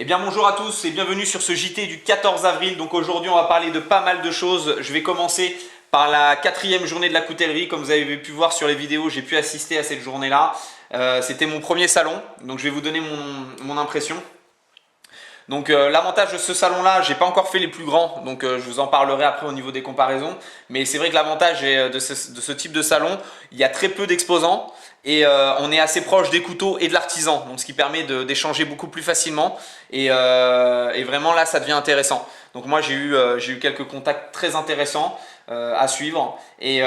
Eh bien bonjour à tous et bienvenue sur ce JT du 14 avril. Donc aujourd'hui on va parler de pas mal de choses. Je vais commencer par la quatrième journée de la coutellerie. Comme vous avez pu voir sur les vidéos, j'ai pu assister à cette journée-là. C'était mon premier salon, donc je vais vous donner mon impression. Donc l'avantage de ce salon là, j'ai pas encore fait les plus grands, donc je vous en parlerai après au niveau des comparaisons, mais c'est vrai que l'avantage de ce type de salon, il y a très peu d'exposants et on est assez proche des couteaux et de l'artisan, donc ce qui permet d'échanger beaucoup plus facilement et vraiment là ça devient intéressant. Donc moi j'ai eu quelques contacts très intéressants à suivre et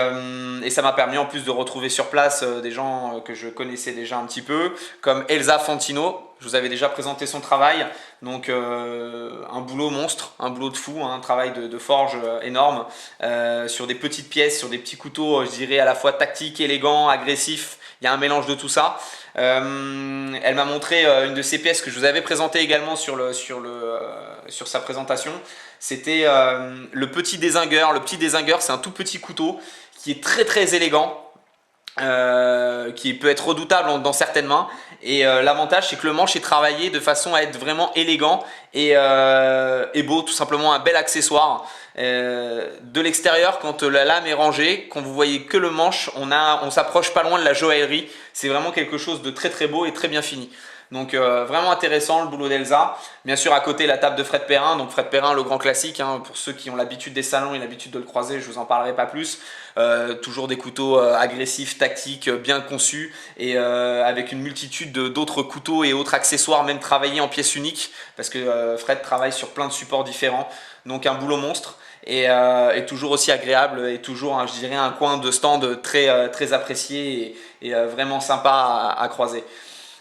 ça m'a permis en plus de retrouver sur place des gens que je connaissais déjà un petit peu, comme Elsa Fantino. Je vous avais déjà présenté son travail, donc un boulot monstre, un boulot de fou, un travail de forge énorme sur des petites pièces, sur des petits couteaux, je dirais à la fois tactiques, élégants, agressifs. Il y a un mélange de tout ça. Elle m'a montré une de ses pièces que je vous avais présentée également sur sa présentation. C'était le petit dézingueur. Le petit dézingueur, c'est un tout petit couteau qui est très très élégant. Qui peut être redoutable dans certaines mains et l'avantage c'est que le manche est travaillé de façon à être vraiment élégant et beau, tout simplement un bel accessoire. De l'extérieur, quand la lame est rangée, quand vous voyez que le manche, on s'approche pas loin de la joaillerie. C'est vraiment quelque chose de très très beau et très bien fini. Donc vraiment intéressant le boulot d'Elsa. Bien sûr à côté la table de Fred Perrin, donc Fred Perrin le grand classique, hein, pour ceux qui ont l'habitude des salons et l'habitude de le croiser, je vous en parlerai pas plus. Toujours des couteaux agressifs, tactiques, bien conçus et avec une multitude d'autres couteaux et autres accessoires, même travaillés en pièces uniques, parce que Fred travaille sur plein de supports différents, donc un boulot monstre. Et toujours aussi agréable et toujours je dirais un coin de stand très, très apprécié et vraiment sympa à croiser.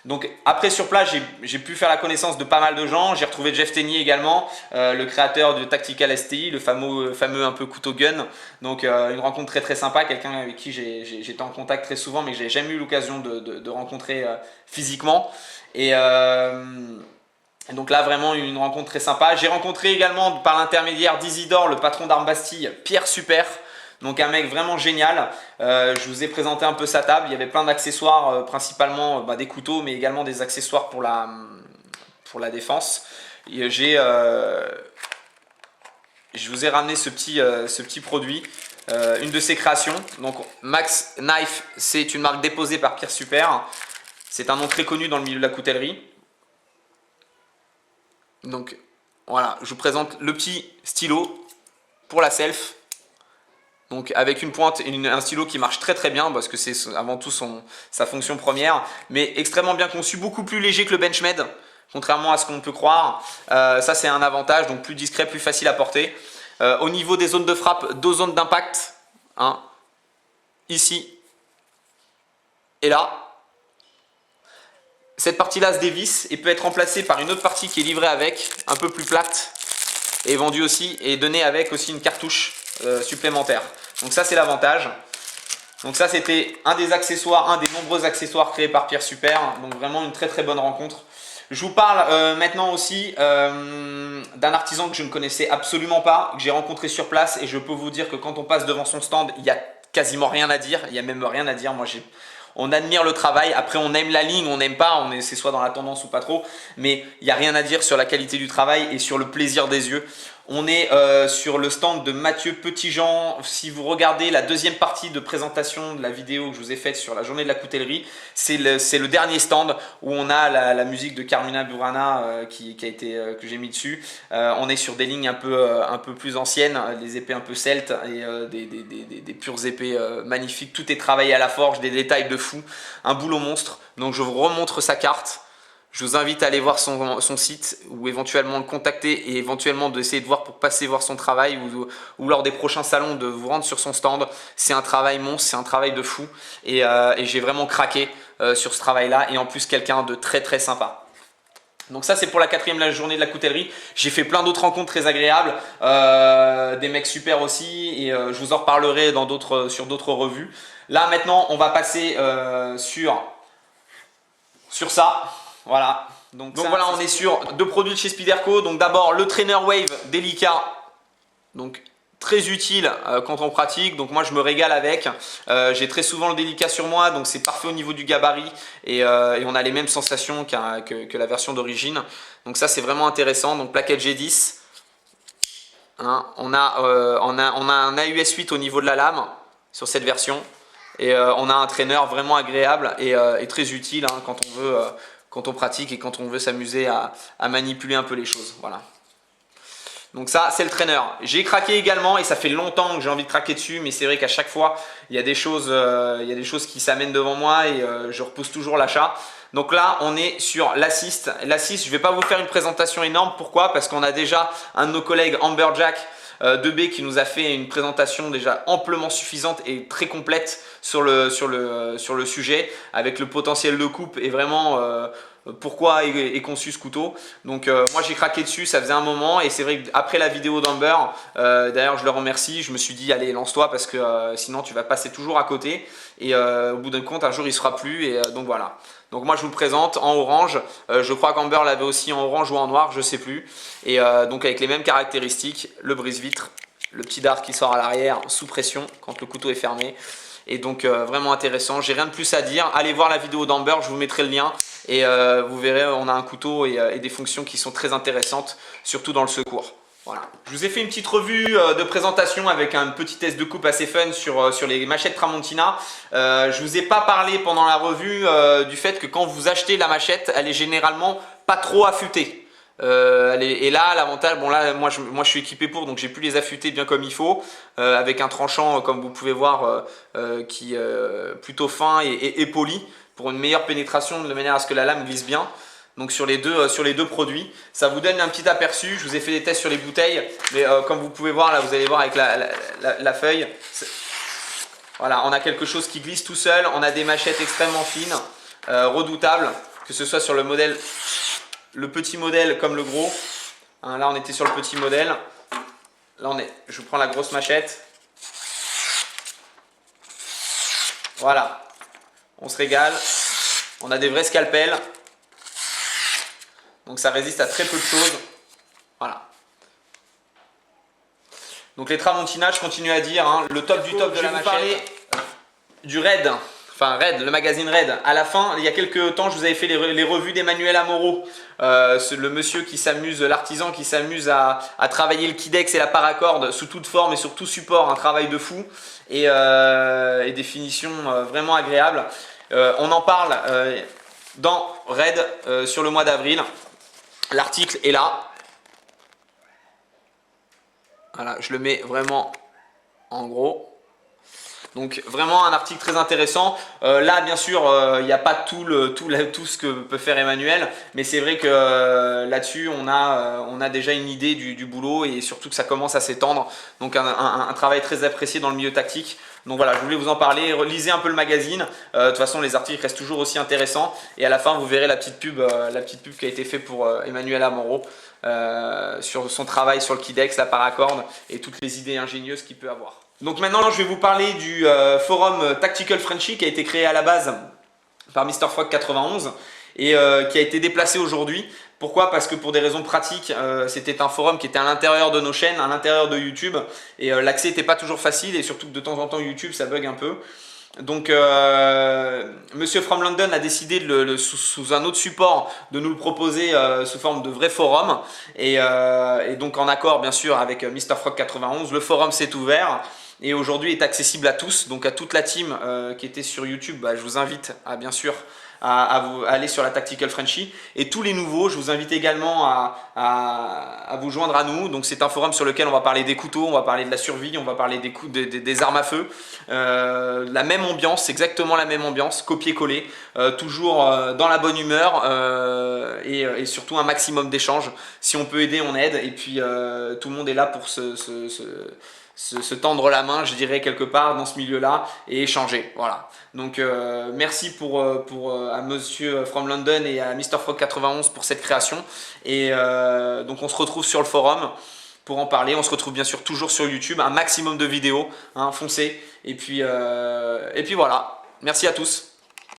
Donc après sur place j'ai pu faire la connaissance de pas mal de gens. J'ai retrouvé Jeff Tenier également, le créateur de Tactical STI, le fameux un peu couteau gun. Donc une rencontre très très sympa, quelqu'un avec qui j'étais en contact très souvent mais que j'ai jamais eu l'occasion de rencontrer physiquement. Et donc là vraiment une rencontre très sympa. J'ai rencontré également par l'intermédiaire d'Isidore, le patron d'Armes Bastille, Pierre Super. Donc un mec vraiment génial. Je vous ai présenté un peu sa table. Il y avait plein d'accessoires, principalement des couteaux, mais également des accessoires pour la défense. Je vous ai ramené ce petit produit, une de ses créations. Donc Max Knife, c'est une marque déposée par Pierre Super. C'est un nom très connu dans le milieu de la coutellerie. Donc voilà, je vous présente le petit stylo pour la self. Donc avec une pointe et un stylo qui marche très très bien parce que c'est avant tout sa fonction première, mais extrêmement bien conçu, beaucoup plus léger que le Benchmade, contrairement à ce qu'on peut croire. Ça c'est un avantage, donc plus discret, plus facile à porter. Au niveau des zones de frappe, 2 zones d'impact, hein, ici et là. Cette partie-là se dévisse et peut être remplacée par une autre partie qui est livrée avec, un peu plus plate, et vendue aussi, et donnée avec aussi une cartouche supplémentaire. Donc ça c'est l'avantage. Donc ça c'était un des accessoires, un des nombreux accessoires créés par Pierre Super. Donc vraiment une très très bonne rencontre. Je vous parle maintenant aussi d'un artisan que je ne connaissais absolument pas, que j'ai rencontré sur place, et je peux vous dire que quand on passe devant son stand, il n'y a quasiment rien à dire. Il n'y a même rien à dire. Moi on admire le travail, après on aime la ligne, on n'aime pas, c'est soit dans la tendance ou pas trop, mais il n'y a rien à dire sur la qualité du travail et sur le plaisir des yeux. On est sur le stand de Mathieu Petitjean. Si vous regardez la deuxième partie de présentation de la vidéo que je vous ai faite sur la journée de la coutellerie, c'est le dernier stand où on a la musique de Carmina Burana que j'ai mis dessus. On est sur des lignes un peu plus anciennes, des épées un peu celtes et des pures épées magnifiques. Tout est travaillé à la forge, des détails de fou, un boulot monstre. Donc je vous remontre sa carte. Je vous invite à aller voir son site ou éventuellement le contacter et éventuellement d'essayer de voir pour passer voir son travail ou lors des prochains salons de vous rendre sur son stand. C'est un travail monstre, c'est un travail de fou et j'ai vraiment craqué sur ce travail-là et en plus quelqu'un de très très sympa. Donc ça c'est pour la quatrième journée de la coutellerie. J'ai fait plein d'autres rencontres très agréables, des mecs super aussi et je vous en reparlerai sur d'autres revues. Là maintenant on va passer sur ça. Voilà, donc voilà, on est sur 2 produits de chez Spyderco. Donc d'abord le Trainer Wave Delica, donc très utile quand on pratique, donc moi je me régale avec. J'ai très souvent le délicat sur moi, donc c'est parfait au niveau du gabarit et on a les mêmes sensations que la version d'origine. Donc ça c'est vraiment intéressant. Donc plaquette G10, hein, on a un AUS 8 au niveau de la lame sur cette version et on a un traîneur vraiment agréable et très utile hein, quand on pratique et quand on veut s'amuser à manipuler un peu les choses. Voilà. Donc ça c'est le trainer. J'ai craqué également et ça fait longtemps que j'ai envie de craquer dessus, mais c'est vrai qu'à chaque fois il y a des choses qui s'amènent devant moi et je repousse toujours l'achat. Donc là on est sur l'Assist. L'Assist, je ne vais pas vous faire une présentation énorme. Pourquoi? Parce qu'on a déjà un de nos collègues, Amberjack 2B, qui nous a fait une présentation déjà amplement suffisante et très complète sur le sujet, avec le potentiel de coupe et vraiment pourquoi est conçu ce couteau. Donc moi j'ai craqué dessus, ça faisait un moment et c'est vrai qu'après la vidéo d'Amber, d'ailleurs je le remercie, je me suis dit allez lance-toi parce que sinon tu vas passer toujours à côté et au bout d'un compte un jour il sera plus et donc voilà. Donc moi je vous le présente en orange, je crois qu'Amber l'avait aussi en orange ou en noir, je sais plus. Et donc avec les mêmes caractéristiques, le brise-vitre, le petit dard qui sort à l'arrière sous pression quand le couteau est fermé. Et donc vraiment intéressant, j'ai rien de plus à dire, allez voir la vidéo d'Amber, je vous mettrai le lien. Et vous verrez, on a un couteau et des fonctions qui sont très intéressantes, surtout dans le secours. Voilà. Je vous ai fait une petite revue de présentation avec un petit test de coupe assez fun sur les machettes Tramontina. Je vous ai pas parlé pendant la revue du fait que quand vous achetez la machette, elle est généralement pas trop affûtée. Et là l'avantage, bon là moi je suis équipé pour, donc j'ai pu les affûter bien comme il faut avec un tranchant comme vous pouvez voir qui est plutôt fin et poli pour une meilleure pénétration de manière à ce que la lame glisse bien. Donc sur les deux produits, ça vous donne un petit aperçu. Je vous ai fait des tests sur les bouteilles, mais comme vous pouvez voir là, vous allez voir avec la feuille, voilà, on a quelque chose qui glisse tout seul. On a des machettes extrêmement fines, redoutables, que ce soit sur le modèle, le petit modèle comme le gros. Hein, là on était sur le petit modèle. Là je prends la grosse machette. Voilà. On se régale, on a des vrais scalpels, donc ça résiste à très peu de choses. Voilà. Donc les Tramontina, je continue à dire, hein, le top du top de la machette. Je vais vous parler du Red, enfin Red, le magazine Red. À la fin, il y a quelques temps, je vous avais fait les revues d'Emmanuel Amoro, le monsieur qui s'amuse, l'artisan qui s'amuse à travailler le Kydex et la paracorde sous toute forme et sur tout support, un travail de fou et des finitions vraiment agréables. On en parle dans Red sur le mois d'avril. L'article est là. Voilà, je le mets vraiment en gros. Donc vraiment un article très intéressant. Là bien sûr il n'y a pas tout ce que peut faire Emmanuel, mais c'est vrai que là-dessus on a déjà une idée du boulot et surtout que ça commence à s'étendre. Donc un travail très apprécié dans le milieu tactique. Donc voilà, je voulais vous en parler. Lisez un peu le magazine. De toute façon les articles restent toujours aussi intéressants. Et à la fin vous verrez la petite pub qui a été faite pour Emmanuel Amoro sur son travail sur le Kydex, la paracorde et toutes les idées ingénieuses qu'il peut avoir. Donc maintenant je vais vous parler du forum Tactical Frenchy qui a été créé à la base par Mr. Frog 91 et qui a été déplacé aujourd'hui. Pourquoi? Parce que pour des raisons pratiques, c'était un forum qui était à l'intérieur de nos chaînes, à l'intérieur de YouTube et l'accès n'était pas toujours facile et surtout que de temps en temps YouTube ça bug un peu. Donc Monsieur From London a décidé sous un autre support de nous le proposer sous forme de vrai forum et donc en accord bien sûr avec Mr. Frog 91, le forum s'est ouvert et aujourd'hui est accessible à tous, donc à toute la team qui était sur YouTube. Bah, je vous invite à bien sûr à aller sur la Tactical Frenchy et tous les nouveaux, je vous invite également à vous joindre à nous. Donc c'est un forum sur lequel on va parler des couteaux, on va parler de la survie, on va parler des armes à feu, la même ambiance, exactement la même ambiance, copier-coller, toujours dans la bonne humeur et surtout un maximum d'échanges. Si on peut aider, on aide et puis tout le monde est là pour se tendre la main, je dirais, quelque part dans ce milieu-là et échanger. Voilà. Donc merci à Monsieur From London et à Mr. Frog 91 pour cette création. Et donc on se retrouve sur le forum pour en parler. On se retrouve bien sûr toujours sur YouTube, un maximum de vidéos, hein, foncez. Et puis voilà. Merci à tous.